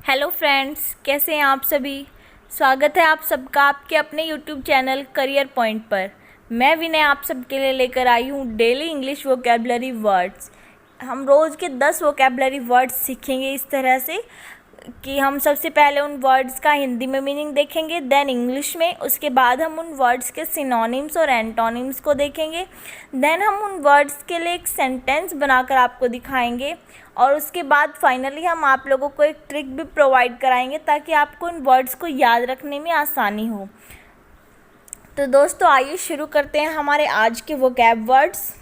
Hello friends, कैसे हैं आप सभी। स्वागत है आप सबका आपके अपने यूट्यूब चैनल करियर पॉइंट पर। मैं विनय आप सबके लिए लेकर आई हूँ डेली इंग्लिश वोकेबलरी वर्ड्स। हम रोज़ के 10 वोकेबलरी वर्ड्स सीखेंगे इस तरह से कि हम सबसे पहले उन वर्ड्स का हिंदी में मीनिंग देखेंगे, देन इंग्लिश में। उसके बाद हम उन वर्ड्स के सिनोनिम्स और एंटोनिम्स को देखेंगे। देन हम उन वर्ड्स के लिए एक सेंटेंस बनाकर आपको दिखाएंगे और उसके बाद फाइनली हम आप लोगों को एक ट्रिक भी प्रोवाइड कराएंगे ताकि आपको इन वर्ड्स को याद रखने में आसानी हो। तो दोस्तों, आइए शुरू करते हैं हमारे आज के वोकैब वर्ड्स।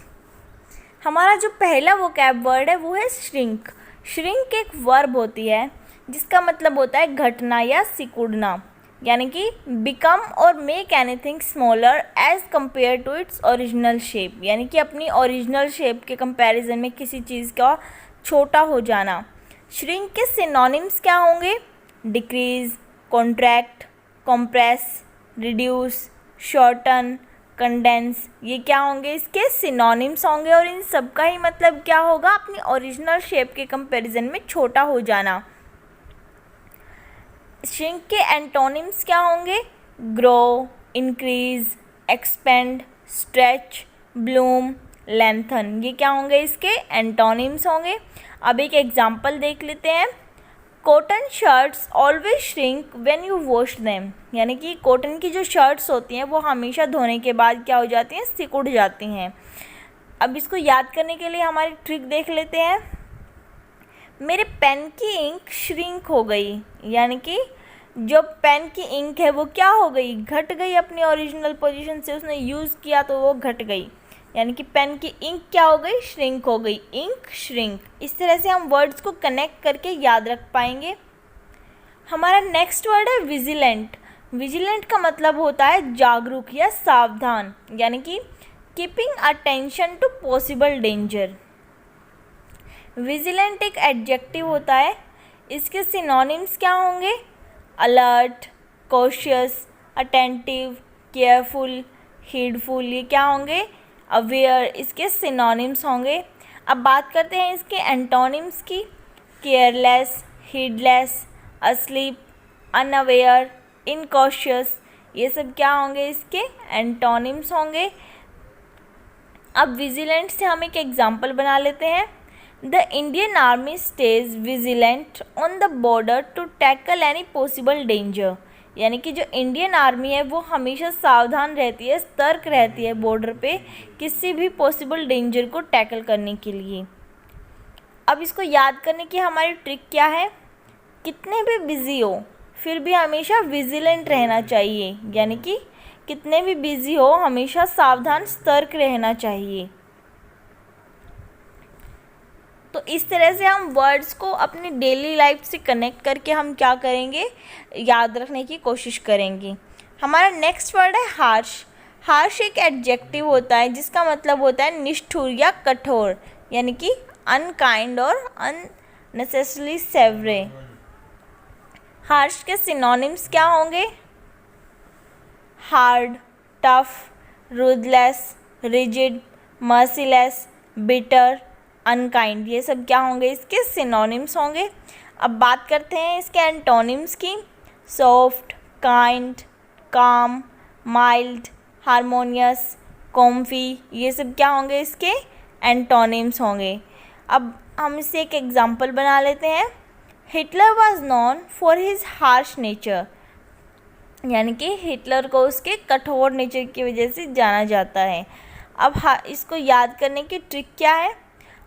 हमारा जो पहला वोकैब वर्ड है वो है श्रिंक। श्रिंक एक वर्ब होती है जिसका मतलब होता है घटना या सिकुड़ना, यानी कि बिकम और make anything smaller as compare to its original shape, यानी कि अपनी ओरिजिनल शेप के कंपैरिजन में किसी चीज़ का छोटा हो जाना। श्रिंक के सिनोनिम्स क्या होंगे? Decrease, contract, compress, reduce, shorten, condense. ये क्या होंगे? इसके सिनोनिम्स होंगे और इन सब का ही मतलब क्या होगा? अपनी ओरिजिनल शेप के कंपैरिजन में छोटा हो जाना। श्रिंक के एंटोनिम्स क्या होंगे? Grow, increase, expand, stretch, Bloom, lengthen. ये क्या होंगे? इसके एंटोनिम्स होंगे। अब एक एग्जांपल देख लेते हैं। Cotton shirts always shrink when you wash them, यानी कि कॉटन की जो शर्ट्स होती हैं वो हमेशा धोने के बाद क्या हो जाती हैं? सिकुड़ जाती हैं। अब इसको याद करने के लिए हमारी ट्रिक देख लेते हैं। मेरे पेन की इंक श्रिंक हो गई, यानी कि जो पेन की इंक है वो क्या हो गई? घट गई अपनी ओरिजिनल पोजीशन से। उसने यूज़ किया तो वो घट गई, यानी कि पेन की इंक क्या हो गई? श्रिंक हो गई। इंक श्रिंक। इस तरह से हम वर्ड्स को कनेक्ट करके याद रख पाएंगे। हमारा नेक्स्ट वर्ड है विजिलेंट। विजिलेंट का मतलब होता है जागरूक या सावधान, यानी कि keeping attention to possible danger. Vigilant एक एडजेक्टिव होता है। इसके सिनोनिम्स क्या होंगे? Alert, cautious, attentive, careful, heedful. ये क्या होंगे? अवेयर। इसके सिनोनिम्स होंगे। अब बात करते हैं इसके एंटोनिम्स की। Careless, heedless, asleep, unaware, incautious. ये सब क्या होंगे? इसके एंटोनिम्स होंगे। अब विजिलेंट से हम एक एग्जाम्पल बना लेते हैं। The Indian Army stays vigilant on the border to tackle any possible danger, यानी कि जो इंडियन आर्मी है वो हमेशा सावधान रहती है, सतर्क रहती है बॉर्डर पे किसी भी पॉसिबल डेंजर को टैकल करने के लिए। अब इसको याद करने की हमारी ट्रिक क्या है? कितने भी बिजी हो फिर भी हमेशा विजिलेंट रहना चाहिए, यानी कि कितने भी बिजी हो हमेशा सावधान सतर्क रहना चाहिए। तो इस तरह से हम वर्ड्स को अपनी डेली लाइफ से कनेक्ट करके हम क्या करेंगे? याद रखने की कोशिश करेंगे। हमारा नेक्स्ट वर्ड है हार्श। हार्श एक एडजेक्टिव होता है जिसका मतलब होता है निष्ठुर या कठोर, यानी कि अनकाइंड और अननेसेसरली सेवरे। हार्श के सिनोनिम्स क्या होंगे? Hard, tough, ruthless, rigid, merciless, bitter, unkind. ये सब क्या होंगे? इसके सिनोनिम्स होंगे। अब बात करते हैं इसके एंटोनिम्स की। सॉफ्ट, काइंड, काम, माइल्ड, हारमोनियस, कॉम्फी। ये सब क्या होंगे? इसके एंटोनिम्स होंगे। अब हम इससे एक एग्जांपल बना लेते हैं। Hitler was known for his harsh nature, यानी कि हिटलर को उसके कठोर नेचर की वजह से जाना जाता है। अब इसको याद करने की ट्रिक क्या है?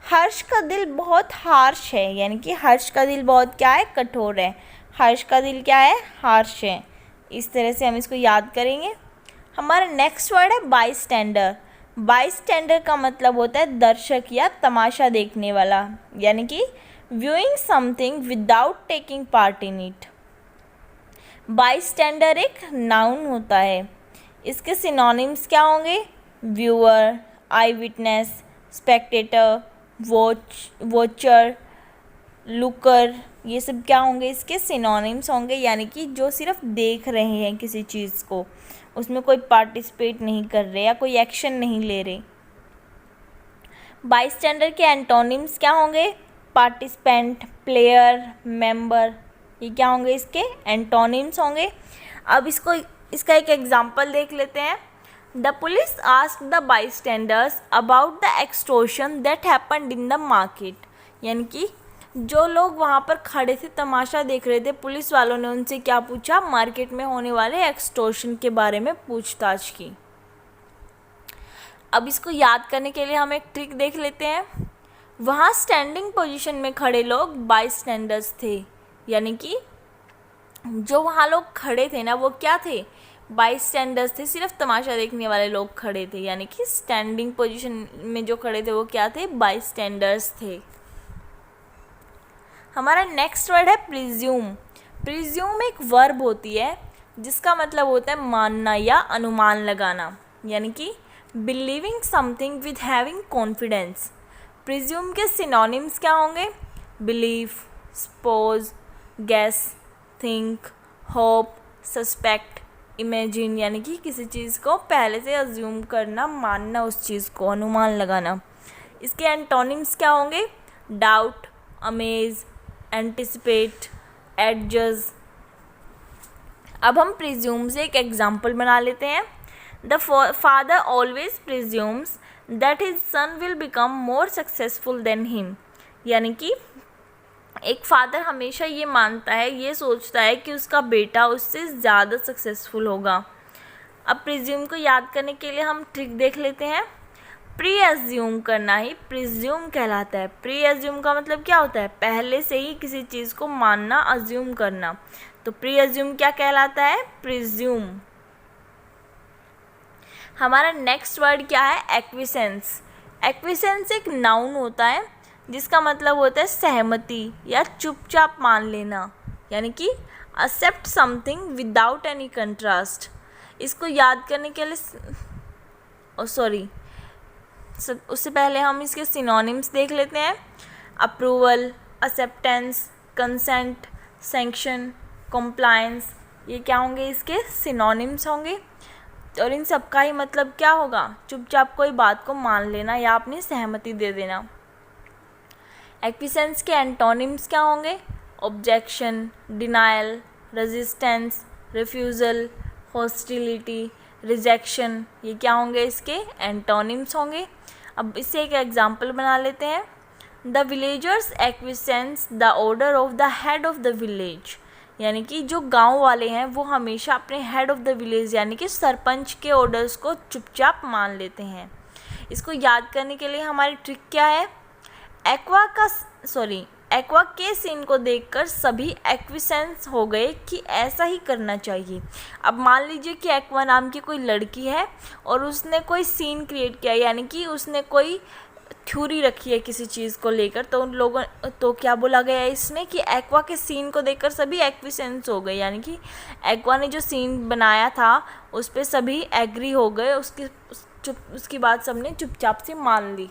हर्ष का दिल बहुत हार्श है, यानी कि हर्ष का दिल बहुत क्या है? कठोर है। हर्ष का दिल क्या है? हार्श है। इस तरह से हम इसको याद करेंगे। हमारा नेक्स्ट वर्ड है बाईस्टैंडर। बाईस्टैंडर का मतलब होता है दर्शक या तमाशा देखने वाला, यानी कि viewing something without taking part in it. Bystander एक नाउन होता है। इसके सिनोनिम्स क्या होंगे? Viewer, eye witness, spectator, watcher, looker. ये सब क्या होंगे? इसके सिनोनिम्स होंगे, यानी कि जो सिर्फ देख रहे हैं किसी चीज़ को, उसमें कोई पार्टिसिपेट नहीं कर रहे या कोई एक्शन नहीं ले रहे। बाईस्टैंडर के एंटोनिम्स क्या होंगे? Participant, player, member. ये क्या होंगे, इसके एंटोनिम्स होंगे। अब इसका एक एग्जाम्पल देख लेते हैं। The police ask the bystanders about the extortion that happened in the market, यानी कि जो लोग वहाँ पर खड़े थे, तमाशा देख रहे थे, पुलिस वालों ने उनसे क्या पूछा, मार्केट में होने वाले एक्सटॉर्शन के बारे में पूछताछ की। अब इसको याद करने के लिए हम एक ट्रिक देख लेते हैं। वहाँ स्टैंडिंग पोजीशन में खड़े लोग बाईस्टैंडर्स थे, यानी कि जो वहाँ लोग खड़े थे ना, वो क्या थे, बाईस्टैंडर्स थे, सिर्फ तमाशा देखने वाले लोग खड़े थे, यानी कि स्टैंडिंग पोजीशन में जो खड़े थे वो क्या थे, बाईस्टैंडर्स थे। हमारा नेक्स्ट वर्ड है प्रिज्यूम। प्रिज्यूम एक वर्ब होती है जिसका मतलब होता है मानना या अनुमान लगाना, यानी कि believing something with having confidence. Presume के सिनोनिम्स क्या होंगे, believe, suppose, guess, think, hope, suspect, imagine, यानी कि किसी चीज़ को पहले से अज्यूम करना, मानना, उस चीज़ को अनुमान लगाना। इसके एंटोनिम्स क्या होंगे, डाउट, अमेज, एंटिसिपेट, एडजज। अब हम प्रिज्यूम से एक एग्जाम्पल बना लेते हैं। The father always presumes that his son will become more successful than him, यानी कि एक फादर हमेशा ये मानता है, ये सोचता है कि उसका बेटा उससे ज़्यादा सक्सेसफुल होगा। अब प्रिज्यूम को याद करने के लिए हम ट्रिक देख लेते हैं। प्री एज्यूम करना ही प्रिज्यूम कहलाता है। प्री एज्यूम का मतलब क्या होता है, पहले से ही किसी चीज़ को मानना, अज्यूम करना। तो प्री एज्यूम क्या कहलाता है, प्रिज्यूम। हमारा नेक्स्ट वर्ड क्या है, एक्विसेंस। एक्विसेंस एक नाउन होता है जिसका मतलब होता है सहमति या चुपचाप मान लेना, यानी कि accept something without any contrast. इसको याद करने के लिए उससे पहले हम इसके सिनोनिम्स देख लेते हैं। Approval, acceptance, consent, sanction, compliance, ये क्या होंगे, इसके सिनोनिम्स होंगे। और इन सब का ही मतलब क्या होगा, चुपचाप कोई बात को मान लेना या अपनी सहमति दे देना। एक्विसेंस के एंटोनिम्स क्या होंगे, objection, denial, resistance, refusal, hostility, rejection, ये क्या होंगे, इसके एंटोनिम्स होंगे। अब इससे एक एग्जाम्पल बना लेते हैं। The villagers acquiesce the order of the head of the village, यानी कि जो गांव वाले हैं वो हमेशा अपने हेड ऑफ द विलेज यानी कि सरपंच के ऑर्डर्स को चुपचाप मान लेते हैं। इसको याद करने के लिए हमारी ट्रिक क्या है, एक्वा के सीन को देखकर सभी एक्विसेंस हो गए कि ऐसा ही करना चाहिए। अब मान लीजिए कि एक्वा नाम की कोई लड़की है और उसने कोई सीन क्रिएट किया, यानी कि उसने कोई थ्योरी रखी है किसी चीज़ को लेकर, तो उन लोगों तो क्या बोला गया है इसमें कि एक्वा के सीन को देखकर सभी एक्विसेंस हो गए, यानी कि एक्वा ने जो सीन बनाया था उस पर सभी एग्री हो गए, उसकी बात सबने चुपचाप से मान ली।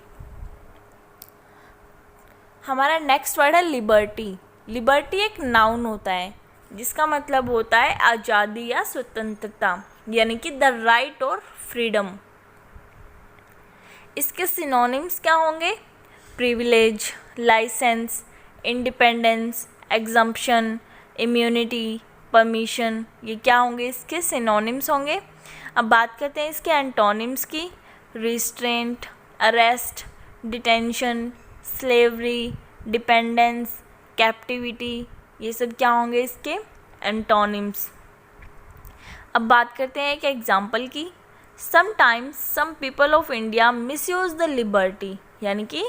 हमारा नेक्स्ट वर्ड है लिबर्टी। लिबर्टी एक नाउन होता है जिसका मतलब होता है आज़ादी या स्वतंत्रता, यानी कि द राइट और फ्रीडम। इसके सिनोनिम्स क्या होंगे, privilege, licence, independence, exemption, immunity, permission, ये क्या होंगे, इसके सिनोनिम्स होंगे। अब बात करते हैं इसके एंटोनिम्स की। Restraint, arrest, detention, slavery, dependence, captivity, ये सब क्या होंगे इसके एंटोनिम्स। अब बात करते हैं एक एग्जाम्पल की। Sometimes some people of India misuse the liberty, यानी कि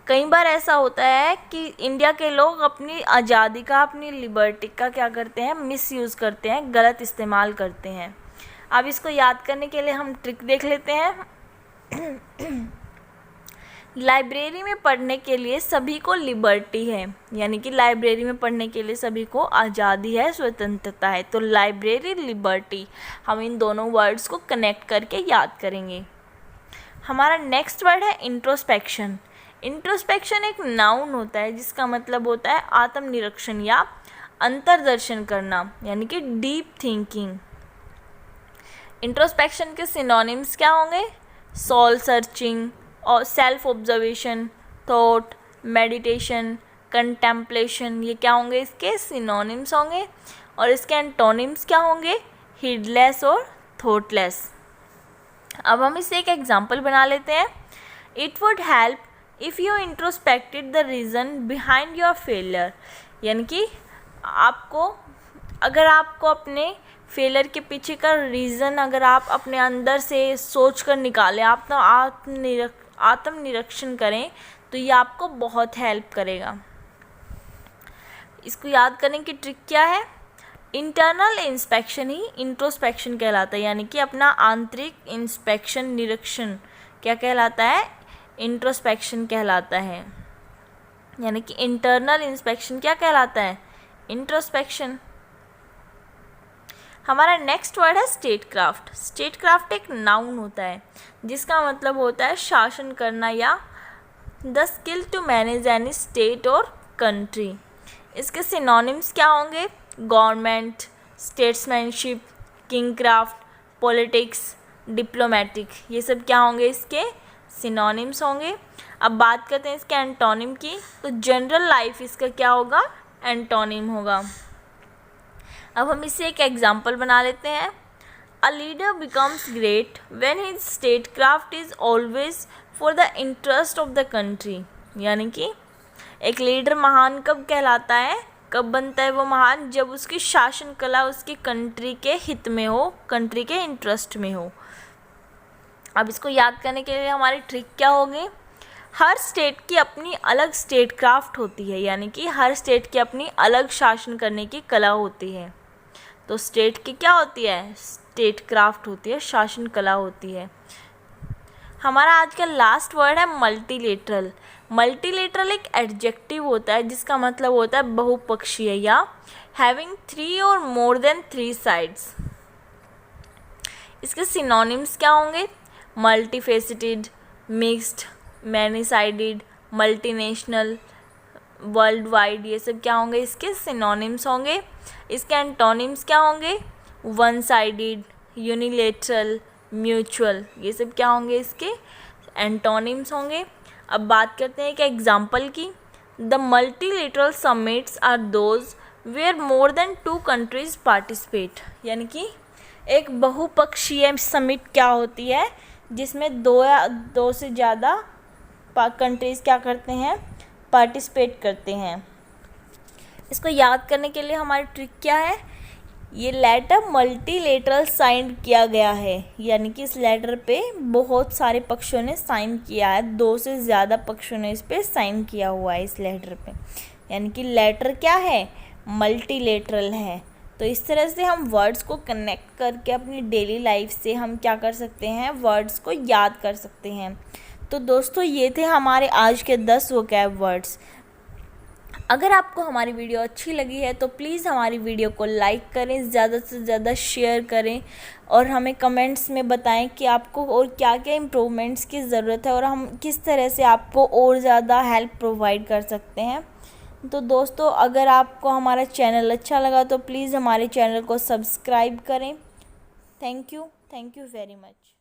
कई बार ऐसा होता है कि इंडिया के लोग अपनी आज़ादी का, अपनी लिबर्टी का क्या करते हैं, मिसयूज़ करते हैं, गलत इस्तेमाल करते हैं। अब इसको याद करने के लिए हम ट्रिक देख लेते हैं। लाइब्रेरी में पढ़ने के लिए सभी को लिबर्टी है, यानी कि लाइब्रेरी में पढ़ने के लिए सभी को आज़ादी है, स्वतंत्रता है। तो लाइब्रेरी, लिबर्टी, हम इन दोनों वर्ड्स को कनेक्ट करके याद करेंगे। हमारा नेक्स्ट वर्ड है इंट्रोस्पेक्शन। इंट्रोस्पेक्शन एक नाउन होता है जिसका मतलब होता है आत्मनिरीक्षण या अंतर्दर्शन करना, यानी कि डीप थिंकिंग। इंट्रोस्पेक्शन के सिनोनिम्स क्या होंगे, सोल सर्चिंग और self observation, thought, meditation, contemplation, ये क्या होंगे इसके सिनोनिम्स होंगे। और इसके एंटोनिम्स क्या होंगे, हीडलेस और थॉटलेस। अब हम इससे एक एग्जांपल बना लेते हैं। It would help if you introspected the reason behind your failure, यानी कि अगर आपको अपने फेलियर के पीछे का रीज़न अगर आप अपने अंदर से सोच कर निकालें, आप तो आत्मनिरीक्षण करें, तो ये आपको बहुत हेल्प करेगा। इसको याद करने की ट्रिक क्या है, इंटरनल इंस्पेक्शन ही इंट्रोस्पेक्शन कहलाता है, यानी कि अपना आंतरिक इंस्पेक्शन निरीक्षण क्या कहलाता है, इंट्रोस्पेक्शन कहलाता है। यानी कि इंटरनल इंस्पेक्शन क्या कहलाता है, इंट्रोस्पेक्शन। हमारा नेक्स्ट वर्ड है स्टेटक्राफ्ट। स्टेटक्राफ्ट एक नाउन होता है जिसका मतलब होता है शासन करना या the skill to manage any state और कंट्री। इसके सिनोनिम्स क्या होंगे, government, statesmanship, kingcraft, politics, diplomatic, ये सब क्या होंगे इसके सिनोनिम्स होंगे। अब बात करते हैं इसके एंटोनिम की, तो जनरल लाइफ इसका क्या होगा, एंटोनिम होगा। अब हम इससे एक एग्जांपल बना लेते हैं। A leader becomes great when his statecraft is always for the interest of the country, यानी कि एक लीडर महान कब कहलाता है, कब बनता है वो महान, जब उसकी शासन कला उसकी कंट्री के हित में हो, कंट्री के इंटरेस्ट में हो। अब इसको याद करने के लिए हमारी ट्रिक क्या होगी, हर स्टेट की अपनी अलग स्टेट क्राफ्ट होती है, यानी कि हर स्टेट की अपनी अलग शासन करने की कला होती है। तो स्टेट की क्या होती है, स्टेट क्राफ्ट होती है, शासन कला होती है। हमारा आज का लास्ट वर्ड है मल्टीलेटरल। मल्टीलेटरल एक एडजेक्टिव होता है जिसका मतलब होता है बहुपक्षीय या हैविंग 3 और मोर देन 3 साइड्स। इसके सिनोनिम्स क्या होंगे, multifaceted, mixed, many sided, multinational, world wide, ये सब क्या होंगे इसके सिनोनिम्स होंगे। इसके एंटोनिम्स क्या होंगे, वन साइडेड, यूनिलेटरल, म्यूचुअल, ये सब क्या होंगे इसके एंटोनिम्स होंगे। अब बात करते हैं एक एग्जांपल की। The multilateral summits are those where more than 2 countries participate, यानी कि एक बहुपक्षीय समिट क्या होती है जिसमें दो से ज़्यादा कंट्रीज़ क्या करते हैं, पार्टिसिपेट करते हैं। इसको याद करने के लिए हमारी ट्रिक क्या है, ये लेटर मल्टीलेटरल साइन किया गया है, यानी कि इस लेटर पे बहुत सारे पक्षों ने साइन किया है, 2 से ज़्यादा पक्षों ने इस पे साइन किया हुआ है इस लेटर पे, यानी कि लेटर क्या है, मल्टीलेटरल है। तो इस तरह से हम वर्ड्स को कनेक्ट करके अपनी डेली लाइफ से हम क्या कर सकते हैं, वर्ड्स को याद कर सकते हैं। तो दोस्तों ये थे हमारे आज के 10 वोकैब वर्ड्स। अगर आपको हमारी वीडियो अच्छी लगी है तो प्लीज़ हमारी वीडियो को लाइक करें, ज़्यादा से ज़्यादा शेयर करें और हमें कमेंट्स में बताएं कि आपको और क्या क्या इम्प्रूवमेंट्स की ज़रूरत है और हम किस तरह से आपको और ज़्यादा हेल्प प्रोवाइड कर सकते हैं। तो दोस्तों अगर आपको हमारा चैनल अच्छा लगा तो प्लीज़ हमारे चैनल को सब्सक्राइब करें। Thank you very much.